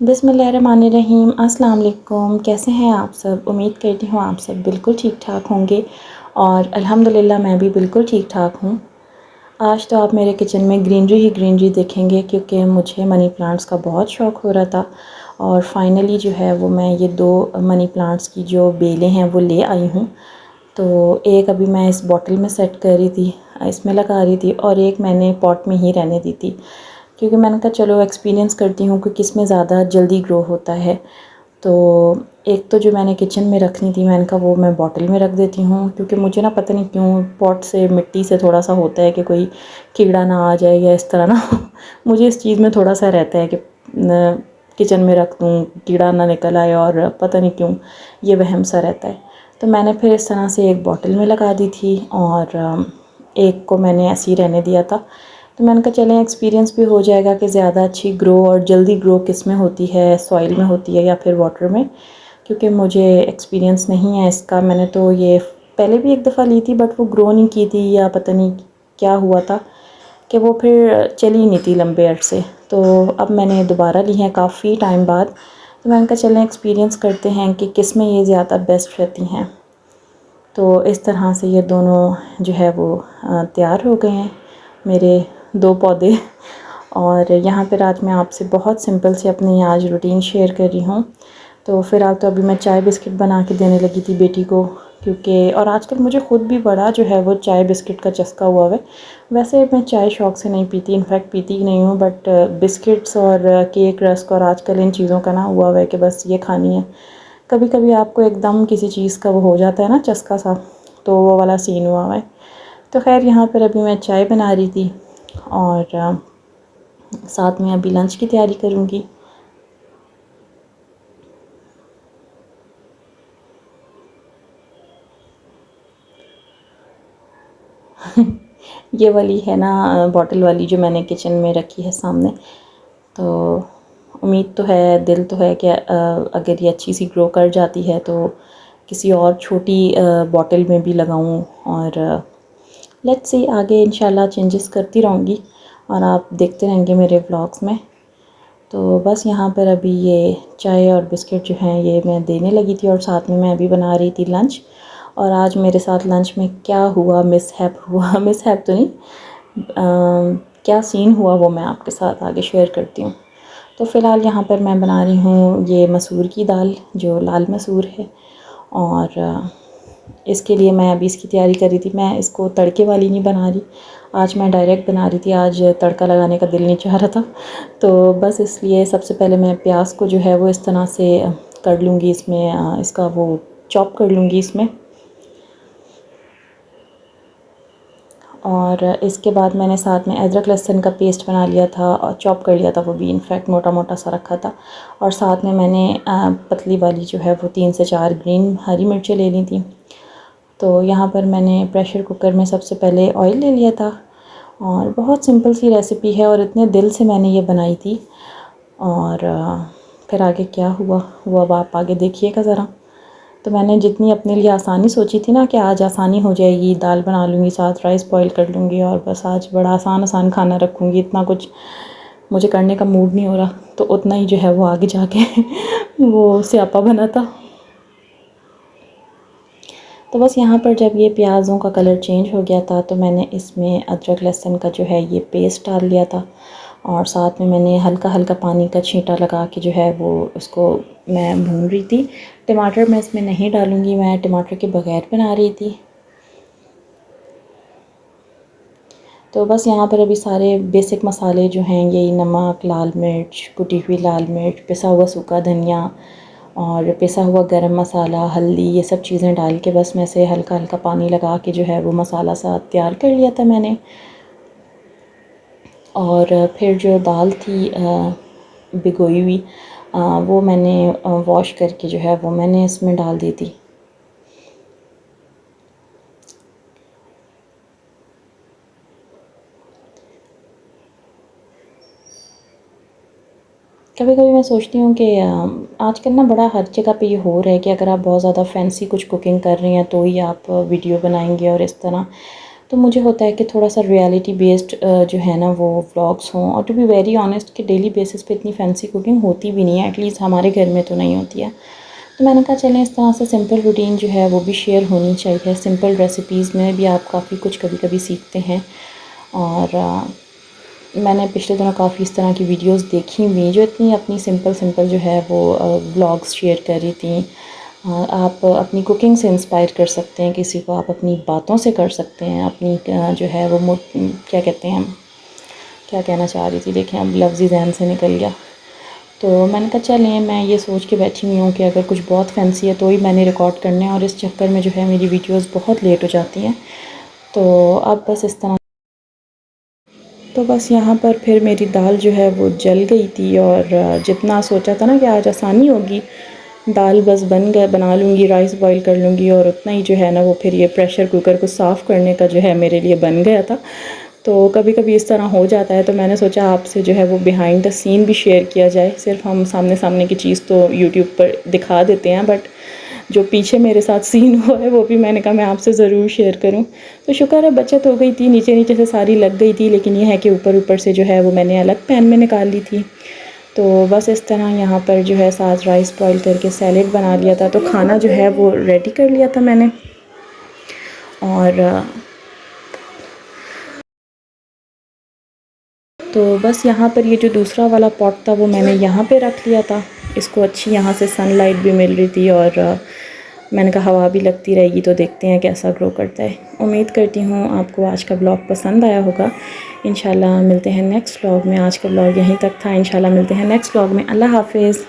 बिस्मिल्लाहिर्रहमानिर्रहीम। अस्सलाम वालेकुम। कैसे हैं आप सब? उम्मीद करती हूँ आप सब बिल्कुल ठीक ठाक होंगे और अल्हम्दुलिल्लाह मैं भी बिल्कुल ठीक ठाक हूँ। आज तो आप मेरे किचन में ग्रीनरी ही ग्रीनरी देखेंगे क्योंकि मुझे मनी प्लांट्स का बहुत शौक़ हो रहा था और फाइनली जो है वो मैं ये 2 मनी प्लांट्स की जो बेलें हैं वो ले आई हूँ। तो एक अभी मैं इस बॉटल में सेट कर रही थी, इसमें लगा रही थी, और एक मैंने पॉट में ही रहने दी थी क्योंकि मैंने कहा चलो एक्सपीरियंस करती हूँ कि किस में ज़्यादा जल्दी ग्रो होता है। तो एक तो जो मैंने किचन में रखनी थी मैंने कहा वो मैं बॉटल में रख देती हूँ क्योंकि मुझे ना पता नहीं क्यों पॉट से मिट्टी से थोड़ा सा होता है कि कोई कीड़ा ना आ जाए या इस तरह ना मुझे इस चीज़ में थोड़ा सा रहता है कि किचन में रख दूँ कीड़ा ना निकल आए, और पता नहीं क्यों ये वहम सा रहता है। तो मैंने फिर इस तरह से एक बॉटल में लगा दी थी और एक को मैंने ऐसे ही रहने दिया था। तो मैंने कहा चलें एक्सपीरियंस भी हो जाएगा कि ज़्यादा अच्छी ग्रो और जल्दी ग्रो किस में होती है, सॉइल में होती है या फिर वाटर में, क्योंकि मुझे एक्सपीरियंस नहीं है इसका। मैंने तो ये पहले भी एक दफ़ा ली थी बट वो ग्रो नहीं की थी या पता नहीं क्या हुआ था कि वो फिर चली नहीं थी लंबे अरसे। तो अब मैंने दोबारा ली है काफ़ी टाइम बाद। तो मैंने कहा चलें एक्सपीरियंस करते हैं कि किस में ये ज़्यादा बेस्ट रहती हैं। तो इस तरह से ये दोनों जो है वो तैयार हो गए हैं मेरे 2 पौधे। और यहाँ पर आज मैं आपसे बहुत सिंपल से अपनी आज रूटीन शेयर कर रही हूँ। तो फ़िलहाल तो अभी मैं चाय बिस्किट बना के देने लगी थी बेटी को, क्योंकि और आजकल मुझे ख़ुद भी बड़ा जो है वो चाय बिस्किट का चस्का हुआ है। वैसे मैं चाय शौक़ से नहीं पीती, इनफैक्ट पीती ही नहीं हूँ, बट बिस्किट्स और केक, रस्क और आजकल इन चीज़ों का ना हुआ है कि बस ये खानी है। कभी कभी आपको एकदम किसी चीज़ का वो हो जाता है ना चस्का सा, तो वो वाला सीन हुआ है। तो खैर यहाँ पर अभी मैं चाय बना रही थी और साथ में अभी लंच की तैयारी करूँगी। ये वाली है ना बॉटल वाली जो मैंने किचन में रखी है सामने। तो उम्मीद तो है, दिल तो है कि अगर ये अच्छी सी ग्रो कर जाती है तो किसी और छोटी बॉटल में भी लगाऊं, और लेट्स सी आगे इंशाल्लाह चेंजेस करती रहूँगी और आप देखते रहेंगे मेरे व्लॉग्स में। तो बस यहाँ पर अभी ये चाय और बिस्किट जो हैं ये मैं देने लगी थी और साथ में मैं अभी बना रही थी लंच। और आज मेरे साथ लंच में क्या हुआ, मिसहैप हुआ मिसहैप तो नहीं, क्या सीन हुआ वो मैं आपके साथ आगे शेयर करती हूँ। तो फ़िलहाल यहाँ पर मैं बना रही हूँ ये मसूर की दाल, जो लाल मसूर है, और इसके लिए मैं अभी इसकी तैयारी कर रही थी। मैं इसको तड़के वाली नहीं बना रही, आज मैं डायरेक्ट बना रही थी। आज तड़का लगाने का दिल नहीं चाह रहा था, तो बस इसलिए सबसे पहले मैं प्याज को जो है वो इस तरह से कर लूँगी, इसमें इसका वो चॉप कर लूँगी इसमें। और इसके बाद मैंने साथ में अदरक लहसुन का पेस्ट बना लिया था और चॉप कर लिया था, वो भी इनफैक्ट मोटा मोटा सा रखा था। और साथ में मैंने पतली वाली जो है वो 3 से 4 ग्रीन हरी मिर्चें ले ली थी। तो यहाँ पर मैंने प्रेशर कुकर में सबसे पहले ऑयल ले लिया था, और बहुत सिंपल सी रेसिपी है और इतने दिल से मैंने ये बनाई थी। और फिर आगे क्या हुआ वो अब आप आगे देखिएगा ज़रा। तो मैंने जितनी अपने लिए आसानी सोची थी ना कि आज आसानी हो जाएगी, दाल बना लूँगी, साथ राइस बॉईल कर लूँगी और बस आज बड़ा आसान खाना रखूँगी, इतना कुछ मुझे करने का मूड नहीं हो रहा, तो उतना ही जो है वो आगे जाके वो स्यापा बना था। तो बस यहाँ पर जब ये प्याज़ों का कलर चेंज हो गया था तो मैंने इसमें अदरक लहसुन का जो है ये पेस्ट डाल दिया था, और साथ में मैंने हल्का हल्का पानी का छींटा लगा के जो है वो उसको मैं भून रही थी। टमाटर मैं इसमें नहीं डालूँगी, मैं टमाटर के बगैर बना रही थी। तो बस यहाँ पर अभी सारे बेसिक मसाले जो हैं यही नमक, लाल मिर्च, कुटी हुई लाल मिर्च, पिसा हुआ सूखा धनिया और पिसा हुआ गरम मसाला, हल्दी, ये सब चीज़ें डाल के बस मैं से हल्का हल्का पानी लगा के जो है वो मसाला सा तैयार कर लिया था मैंने। और फिर जो दाल थी भिगोई हुई, वो मैंने वॉश करके जो है वो मैंने इसमें डाल दी थी। कभी कभी मैं सोचती हूँ कि आजकल ना बड़ा हर जगह पे ये हो रहा है कि अगर आप बहुत ज़्यादा फैंसी कुछ कुकिंग कर रही हैं तो ही आप वीडियो बनाएंगे और इस तरह। तो मुझे होता है कि थोड़ा सा रियलिटी बेस्ड जो है ना वो व्लॉग्स हों। और टू बी वेरी ऑनेस्ट कि डेली बेसिस पे इतनी फैंसी कुकिंग होती भी नहीं है, एटलीस्ट हमारे घर में तो नहीं होती है। तो मैंने कहा चलें इस तरह से सिंपल रूटीन जो है वो भी शेयर होनी चाहिए। सिंपल रेसिपीज़ में भी आप काफ़ी कुछ कभी कभी सीखते हैं। और मैंने पिछले दिनों काफ़ी इस तरह की वीडियोस देखी हुई जो इतनी अपनी सिंपल जो है वो व्लॉग्स शेयर कर रही थी। आप अपनी कुकिंग से इंस्पायर कर सकते हैं किसी को, आप अपनी बातों से कर सकते हैं, अपनी जो है वो क्या कहते हैं, क्या कहना चाह रही थी, देखें अब लफ्ज़ ही ज़हन से निकल गया। तो मैंने कहा चलें, मैं ये सोच के बैठी हुई हूँ कि अगर कुछ बहुत फैंसी है तो ही मैंने रिकॉर्ड करने हैं, और इस चक्कर में जो है मेरी वीडियोस बहुत लेट हो जाती हैं। तो अब बस इस तरह, तो बस यहाँ पर फिर मेरी दाल जो है वो जल गई थी। और जितना सोचा था ना कि आज आसानी होगी, दाल बस बन गया, बना लूँगी, राइस बॉईल कर लूँगी, और उतना ही जो है ना वो फिर ये प्रेशर कुकर को साफ़ करने का जो है मेरे लिए बन गया था। तो कभी कभी इस तरह हो जाता है। तो मैंने सोचा आपसे जो है वो बिहाइंड द सीन भी शेयर किया जाए। सिर्फ हम सामने सामने की चीज़ तो यूट्यूब पर दिखा देते हैं, बट जो पीछे मेरे साथ सीन हुआ है वो भी मैंने कहा मैं आपसे ज़रूर शेयर करूं। तो शुक्र है बचत हो गई थी, नीचे नीचे से सारी लग गई थी, लेकिन यह है कि ऊपर ऊपर से जो है वो मैंने अलग पैन में निकाल ली थी। तो बस इस तरह यहाँ पर जो है साथ राइस बॉईल करके सैलेड बना लिया था। तो खाना जो है वो रेडी कर लिया था मैंने। और तो बस यहाँ पर ये जो दूसरा वाला पॉट था वो मैंने यहाँ पे रख लिया था। इसको अच्छी यहाँ से सनलाइट भी मिल रही थी, और मैंने कहा हवा भी लगती रहेगी तो देखते हैं कैसा ग्रो करता है। उम्मीद करती हूँ आपको आज का ब्लॉग पसंद आया होगा। इंशाल्लाह मिलते हैं नेक्स्ट ब्लॉग में। आज का ब्लॉग यहीं तक था, इंशाल्लाह मिलते हैं नेक्स्ट ब्लॉग में। अल्लाह हाफिज़।